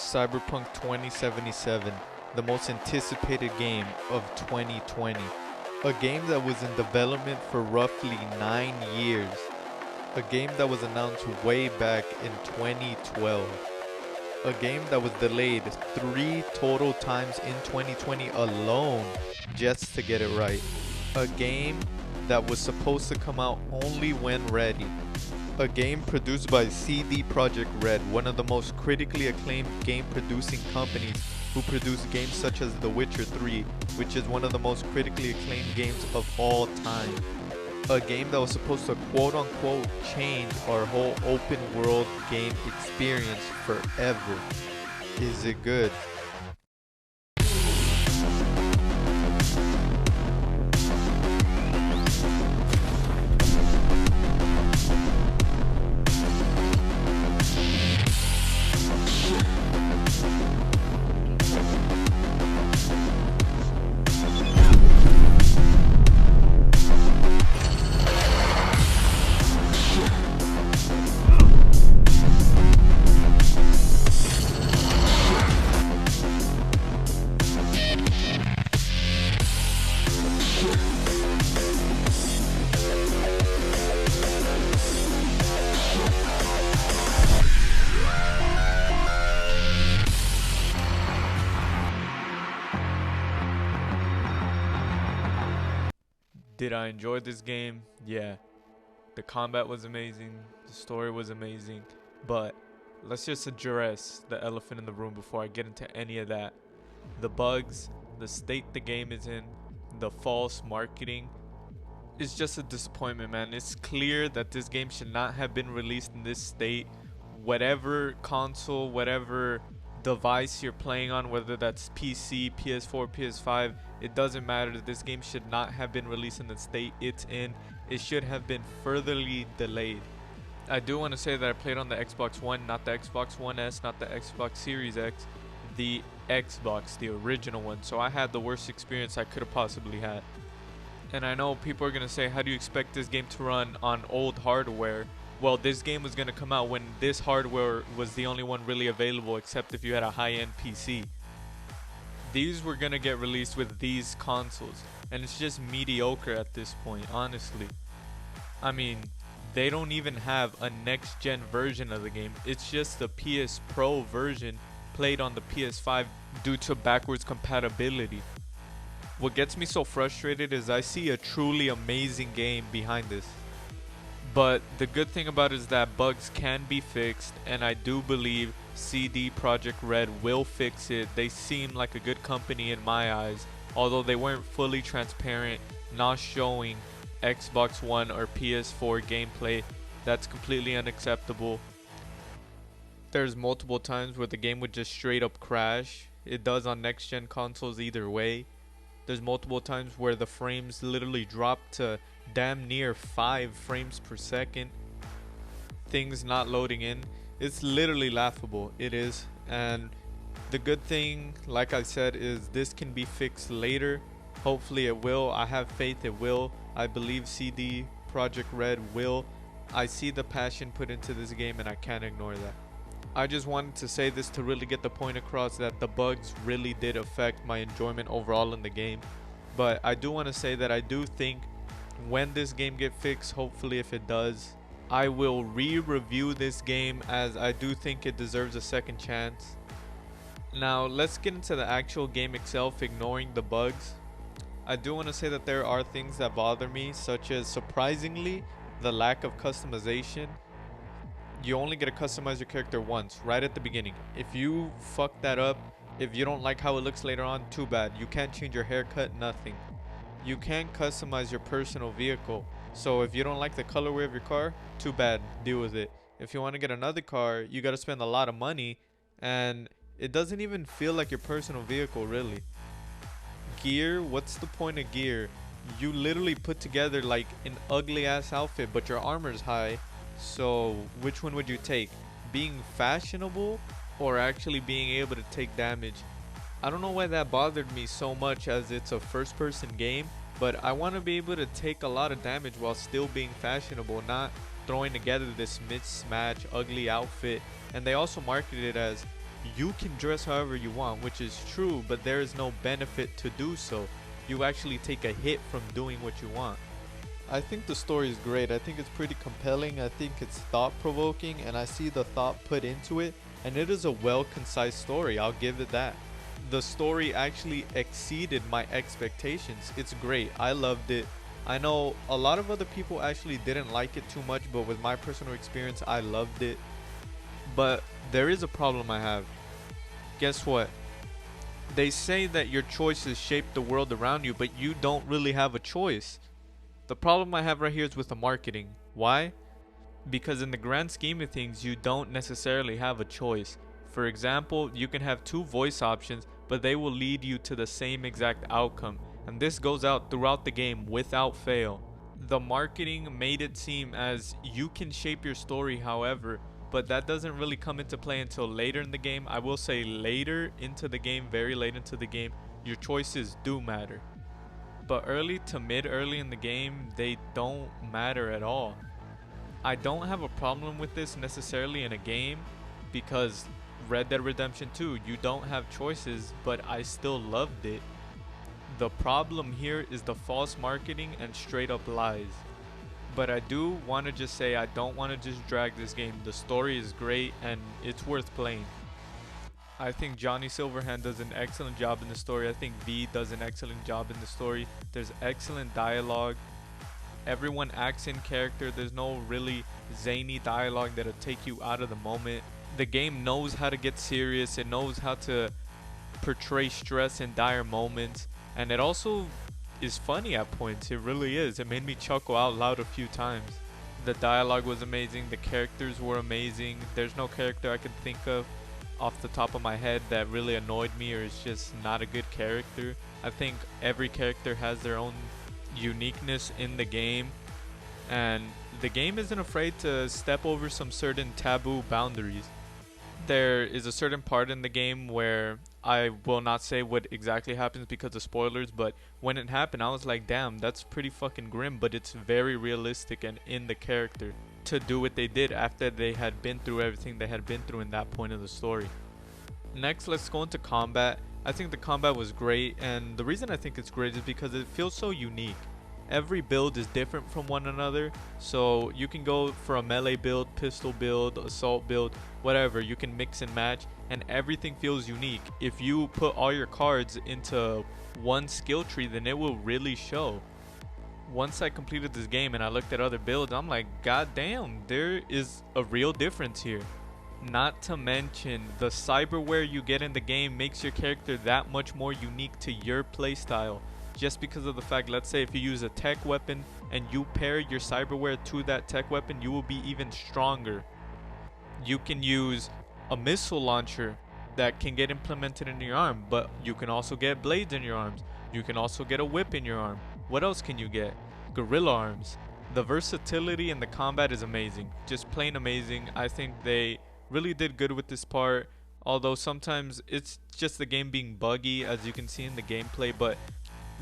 Cyberpunk 2077, the most anticipated game of 2020. A game that was in development for roughly 9 years. A game that was announced way back in 2012. A game that was delayed 3 total times in 2020 alone just to get it right. A game that was supposed to come out only when ready. A game produced by CD Projekt Red, one of the most critically acclaimed game producing companies who produce games such as The Witcher 3, which is one of the most critically acclaimed games of all time. A game that was supposed to quote unquote change our whole open world game experience forever. Is it good? Did I enjoy this game? Yeah. The combat was amazing. The story was amazing. But let's just address the elephant in the room before I get into any of that. The bugs, the state the game is in, the false marketing. It's just a disappointment, man. It's clear that this game should not have been released in this state. Whatever console, whatever device you're playing on, whether that's PC, PS4, PS5, it doesn't matter. This game should not have been released in the state it's in. It should have been furtherly delayed. I do want to say that I played on the Xbox One, not the Xbox One S, not the Xbox Series X, the Xbox, the original one. So I had the worst experience I could have possibly had. And I know people are going to say, how do you expect this game to run on old hardware? Well, this game was going to come out when this hardware was the only one really available, except if you had a high-end PC. These were going to get released with these consoles, and it's just mediocre at this point, honestly. I mean, they don't even have a next-gen version of the game. It's just the PS Pro version played on the PS5 due to backwards compatibility. What gets me so frustrated is I see a truly amazing game behind this. But the good thing about it is that bugs can be fixed, and I do believe CD Projekt Red will fix it. They seem like a good company in my eyes, although they weren't fully transparent, not showing Xbox One or PS4 gameplay. That's completely unacceptable. There's multiple times where the game would just straight up crash. It does on next gen consoles either way. There's multiple times where the frames literally drop to damn near 5 frames per second. Things not loading in. It's literally laughable. It is. And the good thing, like I said, is this can be fixed later. Hopefully it will. I have faith it will. I believe CD Projekt Red will. I see the passion put into this game, and I can't ignore that. I just wanted to say this to really get the point across that the bugs really did affect my enjoyment overall in the game. But I do want to say that I do think when this game gets fixed, hopefully if it does, I will re-review this game, as I do think it deserves a second chance. Now let's get into the actual game itself, ignoring the bugs. I do want to say that there are things that bother me, such as surprisingly the lack of customization. You only get to customize your character once, right at the beginning. If you fuck that up, if you don't like how it looks later on, too bad. You can't change your haircut, nothing. You can't customize your personal vehicle. So if you don't like the colorway of your car, too bad, deal with it. If you want to get another car, you got to spend a lot of money, and it doesn't even feel like your personal vehicle, really. Gear, what's the point of gear? You literally put together like an ugly ass outfit, but your armor's high. So which one would you take? Being fashionable or actually being able to take damage? I don't know why that bothered me so much, as it's a first person game, but I want to be able to take a lot of damage while still being fashionable, not throwing together this mismatch ugly outfit. And they also marketed it as you can dress however you want, which is true, but there is no benefit to do so. You actually take a hit from doing what you want. I think the story is great. I think it's pretty compelling. I think it's thought-provoking, and I see the thought put into it, and it is a well concise story. I'll give it that. The story actually exceeded my expectations. It's great. I loved it. I know a lot of other people actually didn't like it too much, but with my personal experience, I loved it. But there is a problem I have. Guess what? They say that your choices shape the world around you, but you don't really have a choice. The problem I have right here is with the marketing. Why? Because in the grand scheme of things, you don't necessarily have a choice. For example, you can have two voice options, but they will lead you to the same exact outcome. And this goes out throughout the game without fail. The marketing made it seem as you can shape your story however, but that doesn't really come into play until later in the game. I will say later into the game, very late into the game, your choices do matter. But early to mid-early in the game, they don't matter at all. I don't have a problem with this necessarily in a game because Red Dead Redemption 2, you don't have choices, but I still loved it. The problem here is the false marketing and straight up lies. But I do want to just say I don't want to just drag this game. The story is great and it's worth playing. I think Johnny Silverhand does an excellent job in the story. I think V does an excellent job in the story. There's excellent dialogue. Everyone acts in character. There's no really zany dialogue that'll take you out of the moment. The game knows how to get serious. It knows how to portray stress in dire moments. And it also is funny at points. It really is. It made me chuckle out loud a few times. The dialogue was amazing. The characters were amazing. There's no character I can think of off the top of my head that really annoyed me or is just not a good character. I think every character has their own uniqueness in the game, and the game isn't afraid to step over some certain taboo boundaries. There is a certain part in the game where I will not say what exactly happens because of spoilers, but when it happened I was like, damn, that's pretty fucking grim, but it's very realistic and in the character to do what they did after they had been through everything they had been through in that point of the story. Next, let's go into combat. I think the combat was great, and the reason I think it's great is because it feels so unique. Every build is different from one another, so you can go for a melee build, pistol build, assault build, whatever. You can mix and match, and everything feels unique. If you put all your cards into one skill tree, then it will really show. Once I completed this game and I looked at other builds, I'm like, god damn, there is a real difference here. Not to mention, the cyberware you get in the game makes your character that much more unique to your playstyle. Just because of the fact, let's say if you use a tech weapon and you pair your cyberware to that tech weapon, you will be even stronger. You can use a missile launcher that can get implemented in your arm, but you can also get blades in your arms. You can also get a whip in your arm. What else can you get? Gorilla arms. The versatility in the combat is amazing. Just plain amazing. I think they really did good with this part, although sometimes it's just the game being buggy, as you can see in the gameplay, but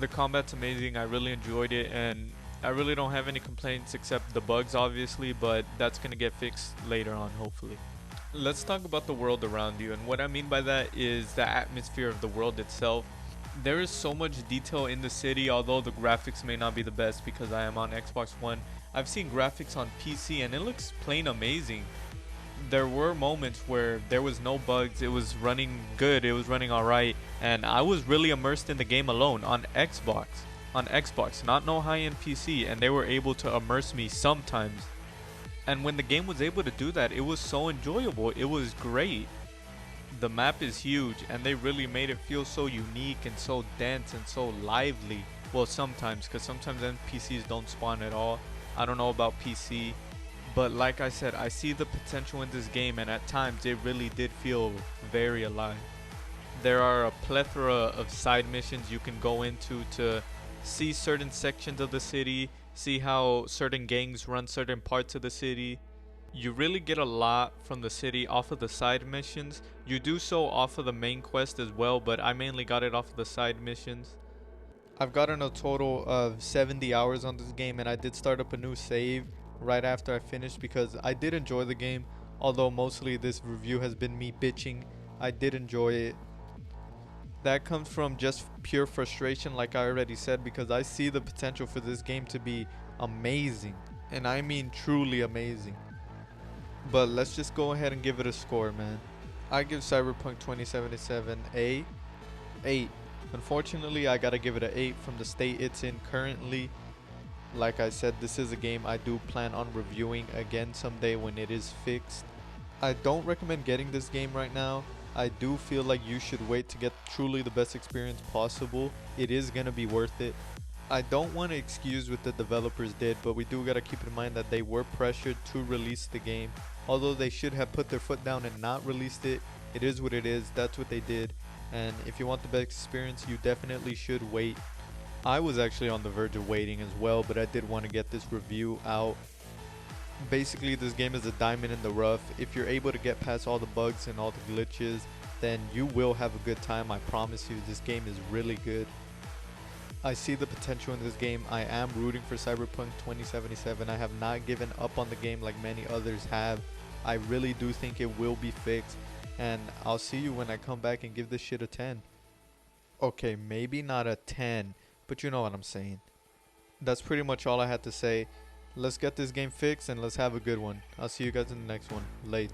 the combat's amazing. I really enjoyed it, and I really don't have any complaints except the bugs, obviously, but that's gonna get fixed later on, hopefully. Let's talk about the world around you, and what I mean by that is the atmosphere of the world itself. There is so much detail in the city, although the graphics may not be the best because I am on Xbox One. I've seen graphics on PC and it looks plain amazing. There were moments where there was no bugs, it was running good, it was running alright, and I was really immersed in the game alone on Xbox, not no high-end PC, and they were able to immerse me sometimes. And when the game was able to do that, it was so enjoyable, it was great. The map is huge, and they really made it feel so unique and so dense and so lively. Well, sometimes, because sometimes NPCs don't spawn at all. I don't know about PC. But like I said, I see the potential in this game, and at times it really did feel very alive. There are a plethora of side missions you can go into to see certain sections of the city, see how certain gangs run certain parts of the city. You really get a lot from the city off of the side missions. You do so off of the main quest as well, but I mainly got it off of the side missions. I've gotten a total of 70 hours on this game, and I did start up a new save right after I finished because I did enjoy the game, although mostly this review has been me bitching I did enjoy it. That comes from just pure frustration, like I already said, because I see the potential for this game to be amazing. And I mean truly amazing. But let's just go ahead and give it a score, man. I give Cyberpunk 2077 a 8. Unfortunately, I gotta give it an 8 from the state it's in currently. Like I said, this is a game I do plan on reviewing again someday when it is fixed. I don't recommend getting this game right now. I do feel like you should wait to get truly the best experience possible. It is gonna be worth it. I don't want to excuse what the developers did, but we do gotta keep in mind that they were pressured to release the game. Although they should have put their foot down and not released it, it is what it is. That's what they did. And if you want the best experience, you definitely should wait. I was actually on the verge of waiting as well, but I did want to get this review out. Basically, this game is a diamond in the rough. If you're able to get past all the bugs and all the glitches, then you will have a good time. I promise you, this game is really good. I see the potential in this game. I am rooting for Cyberpunk 2077. I have not given up on the game like many others have. I really do think it will be fixed, and I'll see you when I come back and give this shit a 10. Okay, maybe not a 10, but you know what I'm saying. That's pretty much all I had to say. Let's get this game fixed and let's have a good one. I'll see you guys in the next one. Late.